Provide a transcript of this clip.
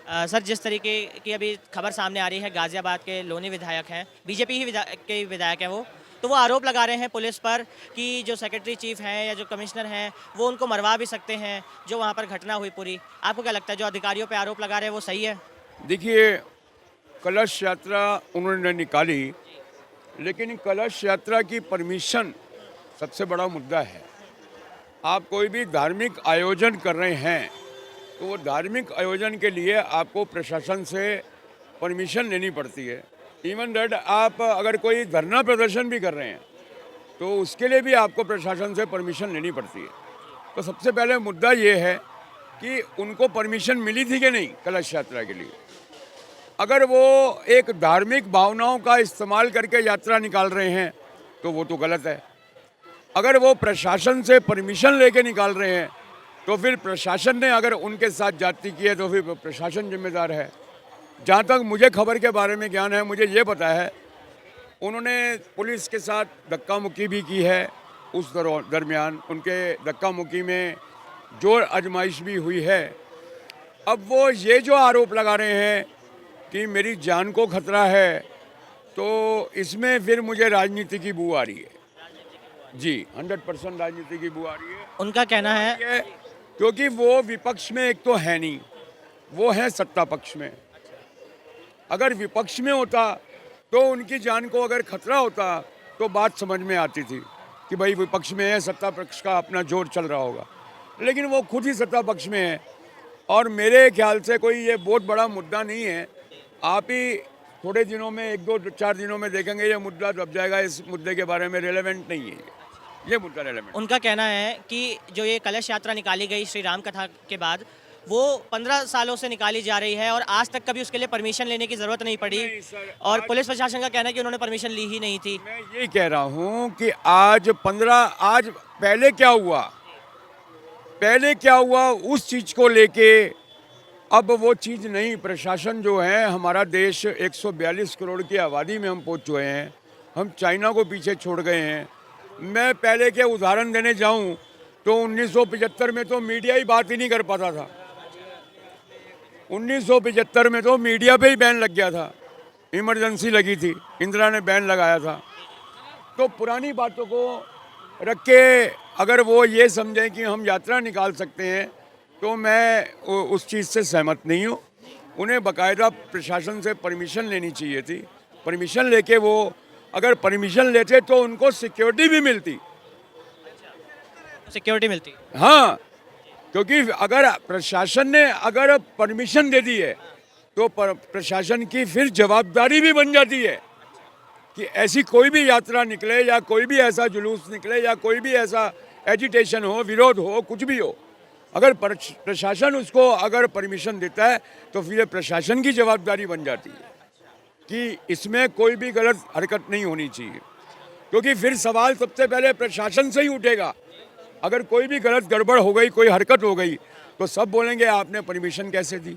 Sir, जिस तरीके की अभी खबर सामने आ रही है, गाज़ियाबाद के लोनी विधायक हैं, बीजेपी ही के विधायक हैं वो, तो वो आरोप लगा रहे हैं पुलिस पर कि जो सेक्रेटरी चीफ हैं या जो कमिश्नर हैं, वो उनको मरवा भी सकते हैं, जो वहाँ पर घटना हुई पूरी। आपको क्या लगता है, जो अधिकारियों पे आरोप लगा रहे हैं, वो सही है? देखिए, कलश यात्रा उन्होंने निकाली, लेकिन कलश यात्रा की परमिशन सबसे बड़ा मुद्दा है। आप कोई भी धार्मिक आयोजन कर रहे हैं तो वो धार्मिक आयोजन के लिए आपको प्रशासन से परमिशन लेनी पड़ती है। इवन दैट आप अगर कोई धरना प्रदर्शन भी कर रहे हैं तो उसके लिए भी आपको प्रशासन से परमिशन लेनी पड़ती है। तो सबसे पहले मुद्दा ये है कि उनको परमिशन मिली थी कि नहीं कलश यात्रा के लिए। अगर वो एक धार्मिक भावनाओं का इस्तेमाल करके यात्रा निकाल रहे हैं तो वो तो गलत है। अगर वो प्रशासन से परमिशन लेके निकाल रहे हैं तो फिर प्रशासन ने अगर उनके साथ जाति की है तो फिर प्रशासन जिम्मेदार है। जहाँ तक मुझे खबर के बारे में ज्ञान है, मुझे ये पता है उन्होंने पुलिस के साथ धक्का मुक्की भी की है। उस दरमियान उनके धक्का मुक्की में जोर आजमाइश भी हुई है। अब वो ये जो आरोप लगा रहे हैं कि मेरी जान को खतरा है, तो इसमें फिर मुझे राजनीति की बू आ रही है। जी, 100% राजनीति की बू आ रही है। उनका कहना है, क्योंकि वो विपक्ष में एक तो है नहीं, वो है सत्ता पक्ष में। अगर विपक्ष में होता तो उनकी जान को अगर खतरा होता तो बात समझ में आती थी कि भाई विपक्ष में है, सत्ता पक्ष का अपना जोर चल रहा होगा। लेकिन वो खुद ही सत्ता पक्ष में है और मेरे ख्याल से कोई ये बहुत बड़ा मुद्दा नहीं है। आप ही थोड़े दिनों में, 1-2-4 दिनों में देखेंगे ये मुद्दा दब जाएगा। इस मुद्दे के बारे में रेलेवेंट नहीं है ये मुद्दा रेलेवेंट। उनका कहना है कि जो ये कलश यात्रा निकाली गई श्री राम कथा के बाद, वो 15 सालों से निकाली जा रही है और आज तक कभी उसके लिए परमिशन लेने की ज़रूरत नहीं पड़ी। और पुलिस प्रशासन का कहना है कि उन्होंने परमिशन ली ही नहीं थी। मैं ये कह रहा हूँ कि आज पहले क्या हुआ उस चीज़ को लेके अब वो चीज़ नहीं। प्रशासन जो है, हमारा देश 142 करोड़ की आबादी में हम पहुँच चुके हैं। हम चाइना को पीछे छोड़ गए हैं। मैं पहले के उदाहरण देने जाऊं तो 1975 में तो मीडिया ही बात ही नहीं कर पाता था। 1975 में तो मीडिया पे ही बैन लग गया था, इमरजेंसी लगी थी, इंदिरा ने बैन लगाया था। तो पुरानी बातों को रख के अगर वो ये समझें कि हम यात्रा निकाल सकते हैं तो मैं उस चीज़ से सहमत नहीं हूँ। उन्हें बाकायदा प्रशासन से परमिशन लेनी चाहिए थी। परमिशन लेके वो अगर परमिशन लेते तो उनको सिक्योरिटी भी मिलती। सिक्योरिटी मिलती? हाँ, क्योंकि अगर प्रशासन ने अगर परमिशन दे दी है तो प्रशासन की फिर जवाबदारी भी बन जाती है कि ऐसी कोई भी यात्रा निकले या कोई भी ऐसा जुलूस निकले या कोई भी ऐसा एजिटेशन हो, विरोध हो, कुछ भी हो, अगर प्रशासन उसको अगर परमिशन देता है तो फिर प्रशासन की जवाबदारी बन जाती है कि इसमें कोई भी गलत हरकत नहीं होनी चाहिए। क्योंकि फिर सवाल सबसे पहले प्रशासन से ही उठेगा। अगर कोई भी गलत गड़बड़ हो गई, कोई हरकत हो गई, तो सब बोलेंगे आपने परमिशन कैसे दी।